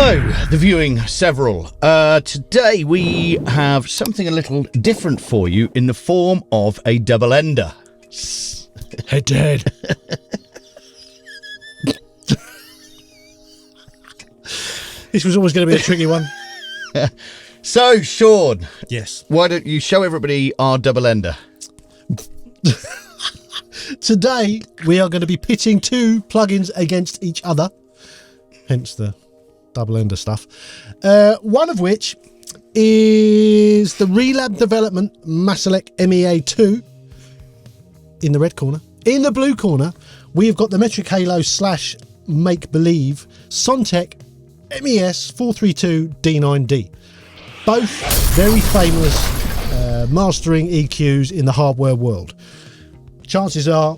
Hello, the viewing several. Today we have something a little different for you in the form of a double ender. Head to head. This was always going to be a tricky one. So, Sean. Yes. Why don't you show everybody our double ender? Today, we are going to be pitting two plugins against each other. Hence the double ender stuff. One of which is the Relab Development Maselec MEA2 in the red corner. In the blue corner, we've got the Metric Halo / Make Believe Sontec MES432 D9D. Both very famous mastering EQs in the hardware world. Chances are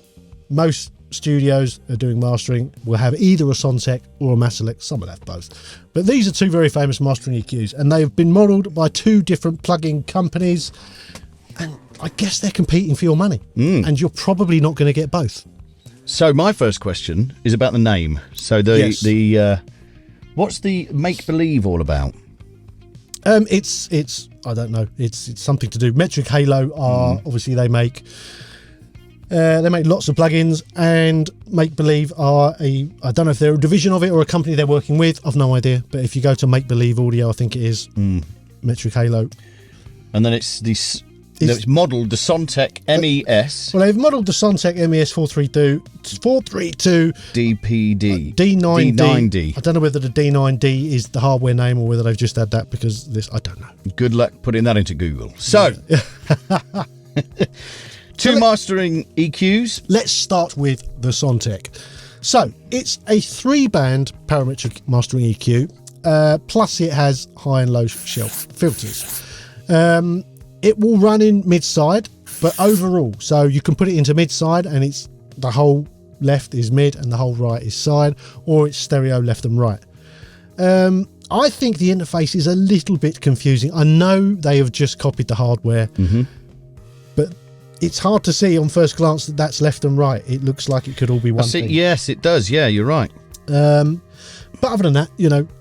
most studios are doing mastering will have either a Sontec or a Maselec. Some will have both. But these are two very famous mastering EQs, and they've been modelled by two different plugin companies. And I guess they're competing for your money. And you're probably not going to get both. So my first question is about the name. So the what's the Make Believe all about? It's I don't know. It's something to do. Metric Halo are obviously they make lots of plugins, and Make Believe are I don't know if they're a division of it or a company they're working with. I've no idea. But if you go to Make Believe Audio, I think it is Metric Halo. And then it's modelled the Sontec MES. Well, they've modelled the Sontec MES432 DPD D9D. I don't know whether the D9D is the hardware name or whether they've just had that because I don't know. Good luck putting that into Google. So, two mastering EQs. Let's start with the Sontec. So, it's a 3-band parametric mastering EQ, plus it has high and low shelf filters. It will run in mid-side, but overall, so you can put it into mid-side and it's the whole left is mid and the whole right is side, or it's stereo left and right. I think the interface is a little bit confusing. I know they have just copied the hardware, but it's hard to see on first glance that that's left and right. It looks like it could all be one thing. Yes, it does. Yeah, you're right. But other than that,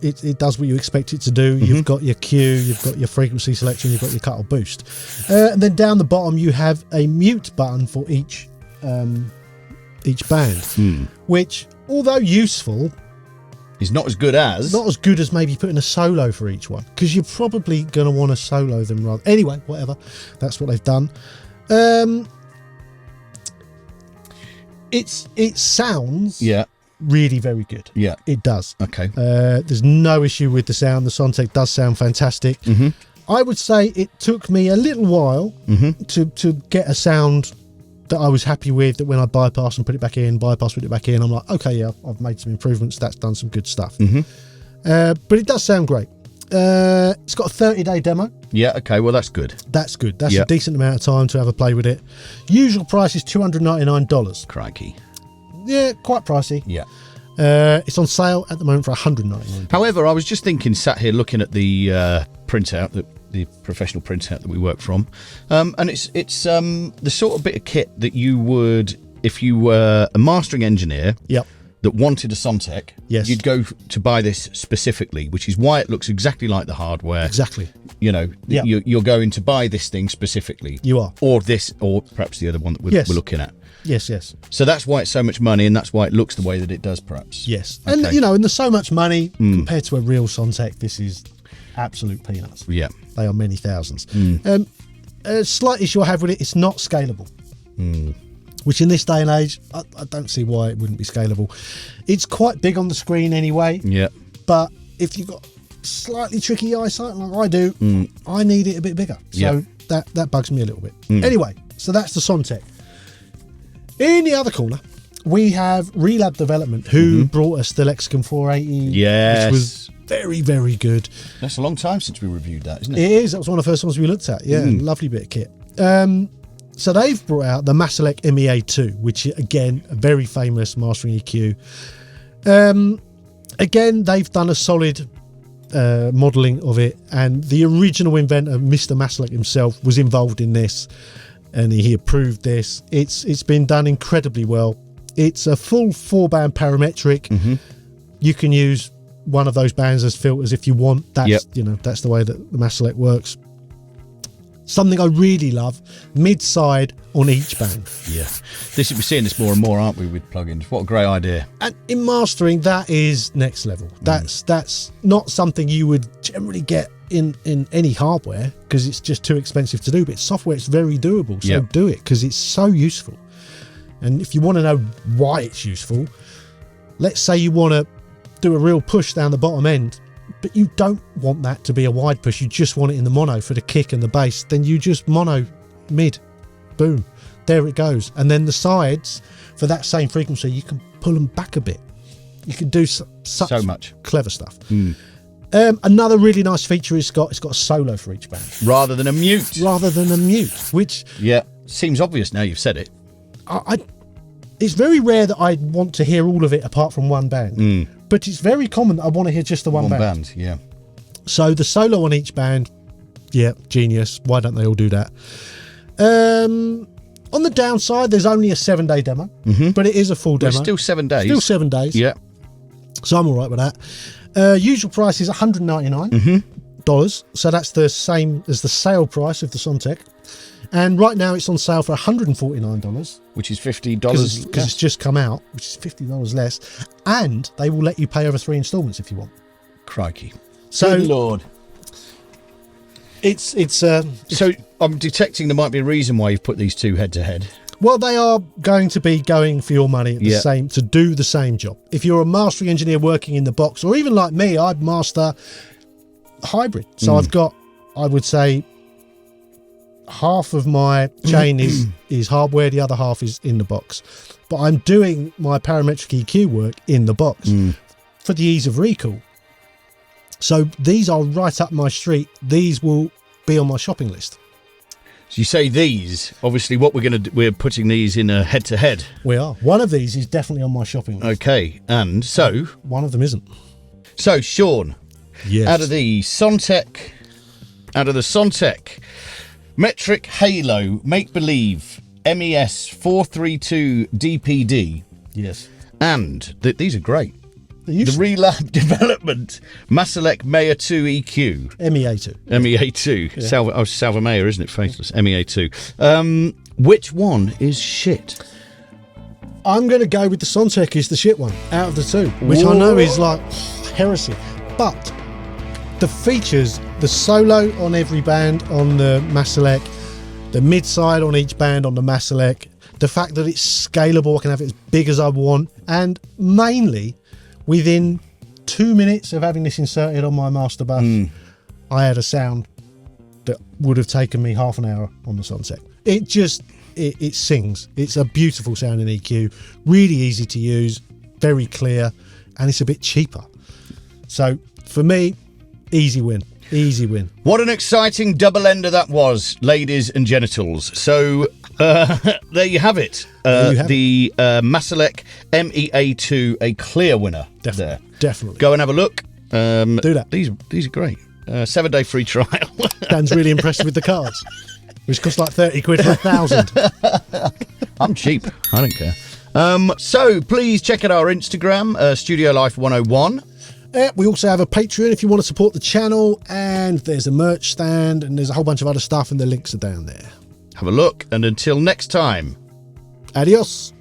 it does what you expect it to do. You've got your cue, you've got your frequency selection, you've got your cut or boost. And then down the bottom, you have a mute button for each band, which, although useful, is not as good as maybe putting a solo for each one, because you're probably going to want to solo them rather. Anyway, whatever. That's what they've done. It sounds really very good. Yeah, it does. Okay. There's no issue with the sound. The Sontec does sound fantastic. I would say it took me a little while to get a sound that I was happy with, that when I bypass and put it back in, put it back in, I'm like, okay, yeah, I've made some improvements. That's done some good stuff. But it does sound great. It's got a 30-day demo. Yeah, okay, well, that's good. That's good. That's a decent amount of time to have a play with it. Usual price is $299. Crikey. Yeah, quite pricey. Yeah. It's on sale at the moment for $199. However, I was just thinking, sat here looking at the printout, the professional printout that we work from, and it's the sort of bit of kit that you would, if you were a mastering engineer that wanted a Sontec, you'd go to buy this specifically, which is why it looks exactly like the hardware. Exactly. You're going to buy this thing specifically. You are. Or this, or perhaps the other one that we're looking at. Yes. So that's why it's so much money, and that's why it looks the way that it does, perhaps. Yes. Okay. And, and there's so much money compared to a real Sontec. This is absolute peanuts. Yeah. They are many thousands. A slight issue I have with it, it's not scalable. Which in this day and age, I don't see why it wouldn't be scalable. It's quite big on the screen anyway. Yeah. But if you've got slightly tricky eyesight like I do, I need it a bit bigger. So that bugs me a little bit. Anyway, so that's the Sontec. In the other corner, we have Relab Development, who brought us the Lexicon 480, which was very, very good. That's a long time since we reviewed that, isn't it? It is. That was one of the first ones we looked at. Yeah, lovely bit of kit. So they've brought out the Maselec MEA2, which is, again, a very famous mastering EQ. Again, they've done a solid modelling of it, and the original inventor, Mr. Maselec himself, was involved in this. And he approved this. It's been done incredibly well. It's a full 4-band parametric. You can use one of those bands as filters if you want. That's Yep. you know, that's the way that the Maselec works. Something I really love, mid-side on each band. Yeah. We're seeing this more and more, aren't we, with plugins? What a great idea. And in mastering, that is next level. That's not something you would generally get in any hardware because it's just too expensive to do. But software, it's very doable. So Yep. do it because it's so useful. And if you want to know why it's useful, let's say you want to do a real push down the bottom end, but you don't want that to be a wide push. You just want it in the mono for the kick and the bass. Then you just mono mid, boom, there it goes. And then the sides for that same frequency, you can pull them back a bit. You can do such So much clever stuff. Another really nice feature it's got a solo for each band rather than a mute. Which Yeah, seems obvious now you've said it. it's very rare that I want to hear all of it apart from one band. But it's very common that I want to hear just the one band. Yeah. So the solo on each band, yeah, genius. Why don't they all do that? On the downside, there's only a 7-day demo, but it is a full demo. It's still 7 days. Still 7 days. Yeah. So I'm all right with that. Usual price is $199. So that's the same as the sale price of the Sontec. And right now it's on sale for $149. Which is $50. Because it's just come out, which is $50 less. And they will let you pay over 3 installments if you want. Crikey. So Good Lord. It's So I'm detecting there might be a reason why you've put these two head to head. well, they are going to be going for your money at the same to do the same job. If you're a mastering engineer working in the box, or even like me, I'd master hybrid. So I've got, I would say, half of my chain is hardware, the other half is in the box. But I'm doing my parametric EQ work in the box for the ease of recall. So these are right up my street. These will be on my shopping list. So you say these, obviously what we're putting these in a head to head. We are. One of these is definitely on my shopping list. Okay. And so One of them isn't. So Sean, Yes. out of the Sontec Metric Halo Make Believe MES432 DPD, Yes. and these are great. The The Relab Development Maselec MEA2 EQ. MEA2. MEA2. Salva Mea, isn't it? Faceless. MEA2. Which one is shit? I'm going to go with the Sontec is the shit one out of the two, which I know is like heresy. But the features, the solo on every band on the Maselec, the mid-side on each band on the Maselec, the fact that it's scalable, I can have it as big as I want, and mainly within 2 minutes of having this inserted on my master bus, I had a sound that would have taken me half an hour on the Sontec. It sings. It's a beautiful sounding EQ, really easy to use, very clear, and it's a bit cheaper. So for me, easy win. Easy win. What an exciting double ender that was, ladies and genitals. So there you have it. The Maselec MEA2, a clear winner. Definitely. Go and have a look. Do that. These are great. 7-day free trial. Dan's really impressed with the cards, which cost like 30 quid for 1,000. I'm cheap. I don't care. So please check out our Instagram, Studio Life 101. We also have a Patreon if you want to support the channel, and there's a merch stand, and there's a whole bunch of other stuff, and the links are down there. Have a look, and until next time. Adios.